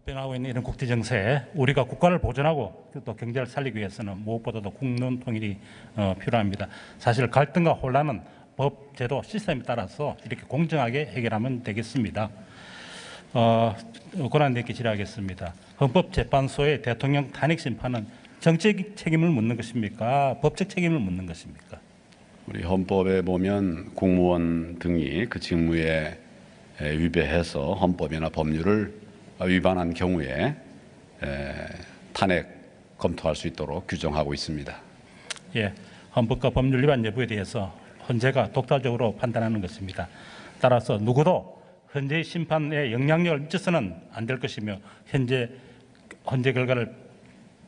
변하고 있는 이런 국제 정세에 우리가 국가를 보존하고 또 경제를 살리기 위해서는 무엇보다도 국론 통일이 필요합니다. 사실 갈등과 혼란은 법, 제도, 시스템에 따라서 이렇게 공정하게 해결하면 되겠습니다. 권한대행께 질의하겠습니다. 헌법재판소의 대통령 탄핵 심판은 정책 책임을 묻는 것입니까? 법적 책임을 묻는 것입니까? 우리 헌법에 보면 공무원 등이 그 직무에 위배해서 헌법이나 법률을 위반한 경우에 탄핵 검토할 수 있도록 규정하고 있습니다. 예, 헌법과 법률 위반 여부에 대해서 헌재가 독자적으로 판단하는 것입니다. 따라서 누구도 헌재의 심판에 영향력을 미쳐서는 안 될 것이며 헌재 결과를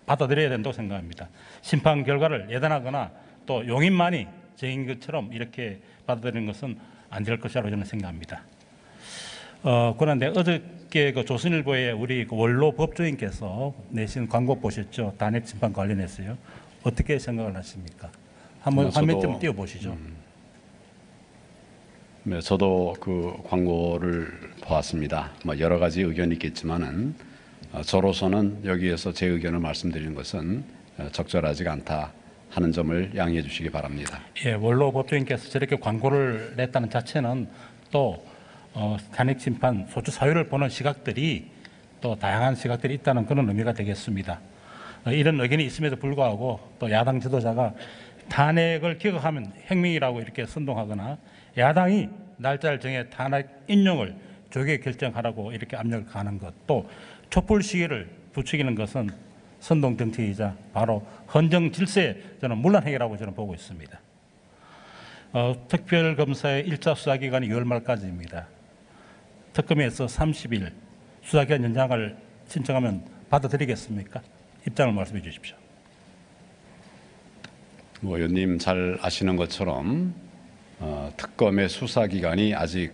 받아들여야 된다고 생각합니다. 심판 결과를 예단하거나 또 용인만이 정인 것처럼 이렇게 받아들이는 것은 안 될 것이라고 저는 생각합니다. 그런데 어저께 그 조선일보에 우리 그 원로 법조인께서 내신 광고 보셨죠? 탄핵 심판 관련해서요. 어떻게 생각을 하십니까? 한번 화면 좀 띄워보시죠. 네, 저도 그 광고를 보았습니다. 여러 가지 의견이 있겠지만은 저로서는 여기에서 제 의견을 말씀드리는 것은 적절하지가 않다 하는 점을 양해해 주시기 바랍니다. 예, 원로 법조인께서 저렇게 광고를 냈다는 자체는 또 탄핵 심판 소추 사유를 보는 시각들이 또 다양한 시각들이 있다는 그런 의미가 되겠습니다. 이런 의견이 있음에도 불구하고 또 야당 지도자가 탄핵을 기각하면 혁명이라고 이렇게 선동하거나 야당이 날짜를 정해 탄핵 인용을 조기에 결정하라고 이렇게 압력을 가하는 것, 또 촛불 시위를 부추기는 것은 선동 정치이자 바로 헌정 질서에 저는 문란행위라고 저는 보고 있습니다. 특별검사의 1차 수사기간이 6월 말까지입니다. 특검에서 30일 수사기간 연장을 신청하면 받아들이겠습니까? 입장을 말씀해 주십시오. 의원님 잘 아시는 것처럼 특검의 수사기간이 아직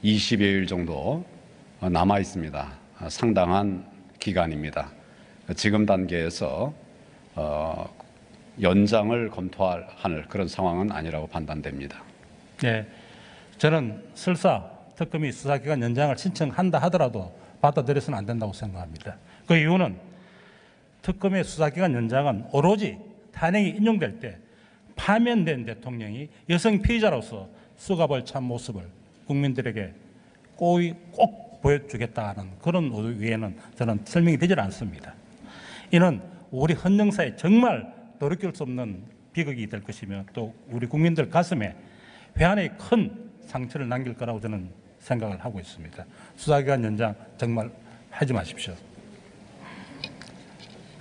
20여일 정도 남아 있습니다. 상당한 기간입니다. 지금 단계에서 연장을 검토할 그런 상황은 아니라고 판단됩니다. 네, 저는 설사 특검이 수사기간 연장을 신청한다 하더라도 받아들여서는 안 된다고 생각합니다. 그 이유는 특검의 수사기간 연장은 오로지 탄핵이 인용될 때 파면된 대통령이 여성 피의자로서 수갑을 찬 모습을 국민들에게 꼭 보여주겠다는 그런 의도 외에는 저는 설명이 되질 않습니다. 이는 우리 헌정사에 정말 돌이킬 수 없는 비극이 될 것이며 또 우리 국민들 가슴에 회한의 큰 상처를 남길 거라고 저는 생각을 하고 있습니다. 수사기간 연장 정말 하지 마십시오.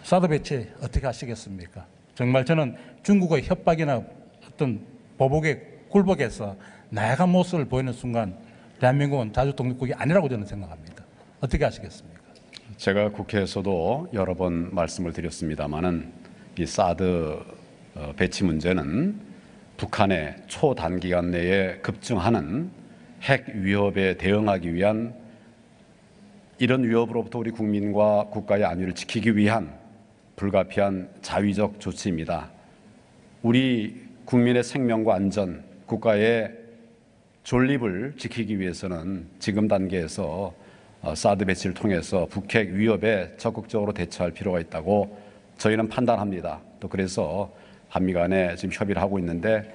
사드 배치 어떻게 하시겠습니까? 정말 저는 중국의 협박이나 어떤 보복에 굴복해서 나약한 모습을 보이는 순간 대한민국은 자주 독립국이 아니라고 저는 생각합니다. 어떻게 하시겠습니까? 제가 국회에서도 여러 번 말씀을 드렸습니다마는 이 사드 배치 문제는 북한의 초단기간 내에 급증하는 핵 위협에 대응하기 위한 이런 위협으로부터 우리 국민과 국가의 안위를 지키기 위한 불가피한 자위적 조치입니다. 우리 국민의 생명과 안전, 국가의 존립을 지키기 위해서는 지금 단계에서 사드 배치를 통해서 북핵 위협에 적극적으로 대처할 필요가 있다고 저희는 판단합니다. 또 그래서 한미 간에 지금 협의를 하고 있는데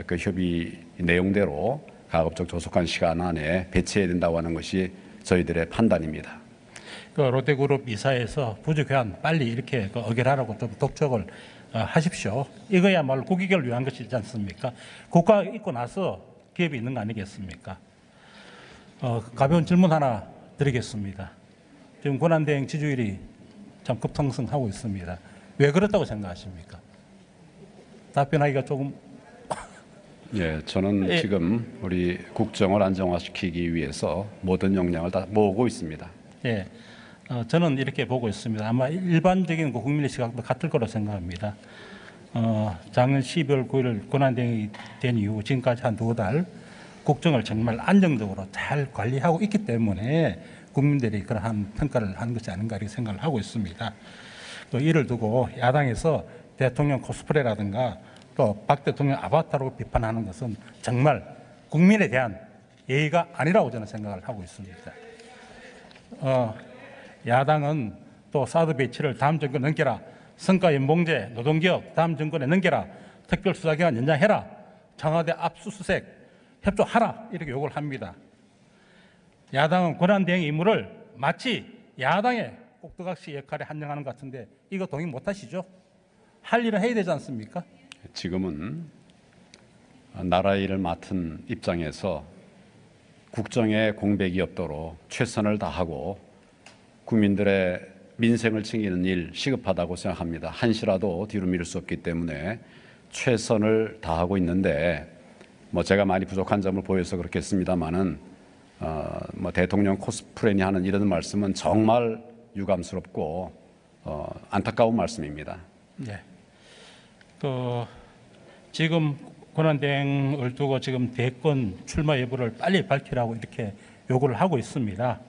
그 협의 내용대로 가급적 조속한 시간 안에 배치해야 된다고 하는 것이 저희들의 판단입니다. 그 롯데그룹 이사에서 부주교환 빨리 이렇게 의결하라고 좀 독촉을 하십시오. 이거야말로 국익을 위한 것이지 않습니까? 국가가 있고 나서 기업이 있는 거 아니겠습니까? 가벼운 질문 하나 드리겠습니다. 지금 권한대행 지지율이 참 급상승하고 있습니다. 왜 그렇다고 생각하십니까? 답변하기가 조금 예, 저는 지금 우리 국정을 안정화시키기 위해서 모든 역량을 다 모으고 있습니다. 예, 저는 이렇게 보고 있습니다. 아마 일반적인 국민의 시각도 같을 거로 생각합니다. 작년 12월 9일 권한대행이 된 이후 지금까지 한 2달 국정을 정말 안정적으로 잘 관리하고 있기 때문에 국민들이 그러한 평가를 하는 것이 아닌가 이렇게 생각을 하고 있습니다. 이를 두고 야당에서 대통령 코스프레라든가 또 박 대통령 아바타로 비판하는 것은 정말 국민에 대한 예의가 아니라고 저는 생각을 하고 있습니다. 야당은 또 사드 배치를 다음 정권에 넘겨라, 성과연봉제, 노동개혁 다음 정권에 넘겨라, 특별수사기관 연장해라, 청와대 압수수색 협조하라 이렇게 요구를 합니다. 야당은 권한대행 임무를 마치 야당의 꼭두각시 역할에 한정하는 것 같은데 이거 동의 못하시죠? 할 일은 해야 되지 않습니까? 지금은 나라 일을 맡은 입장에서 국정에 공백이 없도록 최선을 다하고 국민들의 민생을 챙기는 일 시급하다고 생각합니다. 한시라도 뒤로 미룰 수 없기 때문에 최선을 다하고 있는데 뭐 제가 많이 부족한 점을 보여서 그렇겠습니다만은 뭐 대통령 코스프레니 하는 이런 말씀은 정말 유감스럽고 안타까운 말씀입니다. 네. 지금 권한대행을 두고 지금 대권 출마 여부를 빨리 밝히라고 이렇게 요구를 하고 있습니다.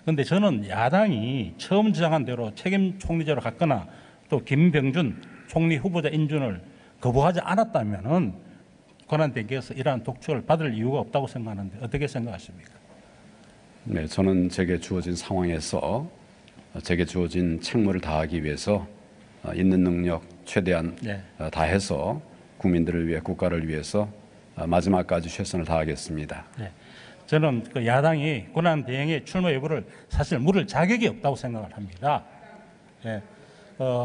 그런데 저는 야당이 처음 주장한 대로 책임 총리제로 갔거나 또 김병준 총리 후보자 인준을 거부하지 않았다면은 권한대행께서 이러한 독촉을 받을 이유가 없다고 생각하는데 어떻게 생각하십니까? 네, 저는 제게 주어진 상황에서 제게 주어진 책무를 다하기 위해서 있는 능력 최대한 다해서 국민들을 위해 국가를 위해서 마지막까지 최선을 다하겠습니다. 네. 저는 그 야당이 권한대행의 출마 여부를 사실 물을 자격이 없다고 생각을 합니다. 예.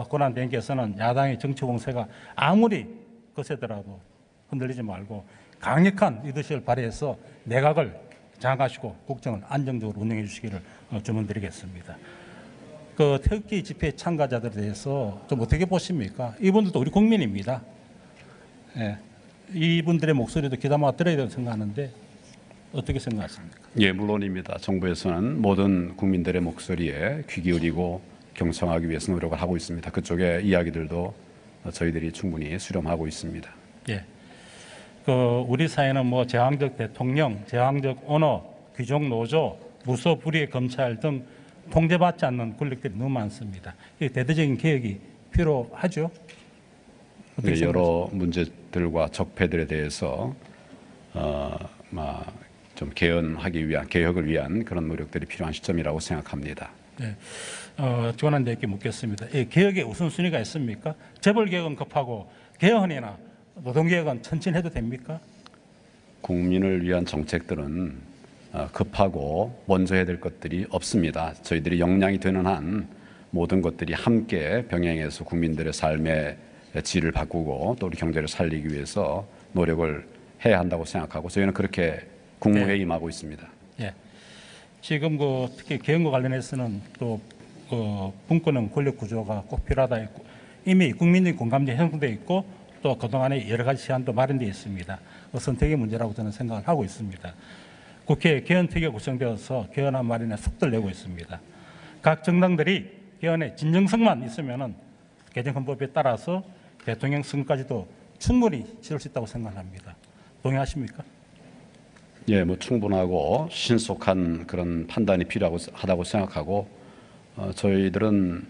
권한대행께서는 야당의 정치 공세가 아무리 거세더라도 흔들리지 말고 강력한 리더십을 발휘해서 내각을 장악하시고 국정을 안정적으로 운영해 주시기를 주문드리겠습니다. 그 태극기 집회 참가자들에 대해서 좀 어떻게 보십니까? 이분들도 우리 국민입니다. 예. 이분들의 목소리도 귀담아 들어야 된다고 생각하는데 어떻게 생각하십니까? 예, 물론입니다. 정부에서는 모든 국민들의 목소리에 귀 기울이고 경청하기 위해서 노력을 하고 있습니다. 그쪽의 이야기들도 저희들이 충분히 수렴하고 있습니다. 예. 우리 사회는 뭐 제왕적 대통령, 제왕적 언어, 귀족 노조, 무소 불위의 검찰 등 통제받지 않는 권력들이 너무 많습니다. 대대적인 개혁이 필요하죠. 네, 여러 문제들과 적폐들에 대해서 좀 개혁을 위한 그런 노력들이 필요한 시점이라고 생각합니다. 네. 권한대행께 묻겠습니다. 개혁의 우선순위가 있습니까? 재벌개혁은 급하고 개헌이나 노동개혁은 천천히 해도 됩니까? 국민을 위한 정책들은 급하고 먼저 해야 될 것들이 없습니다. 저희들이 역량이 되는 한 모든 것들이 함께 병행해서 국민들의 삶의 질을 바꾸고 또 우리 경제를 살리기 위해서 노력을 해야 한다고 생각하고 저희는 그렇게 국무회의에 임하고 있습니다. 예. 지금 특히 개헌과 관련해서는 또 분권형 권력 구조가 꼭 필요하다 했고 이미 국민적 공감대 형성되어 있고 또 그동안에 여러 가지 시한도 마련되어 있습니다. 선택의 문제라고 저는 생각을 하고 있습니다. 국회 개헌특위가 구성되어서 개헌안 마련에 속도를 내고 있습니다. 각 정당들이 개헌의 진정성만 있으면은 개정헌법에 따라서 대통령 선거까지도 충분히 치를 수 있다고 생각합니다. 동의하십니까? 예, 뭐 충분하고 신속한 그런 판단이 필요하다고 생각하고 저희들은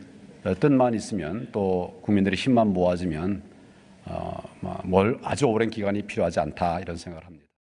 뜻만 있으면 또 국민들의 힘만 모아지면 아주 오랜 기간이 필요하지 않다 이런 생각을 합니다.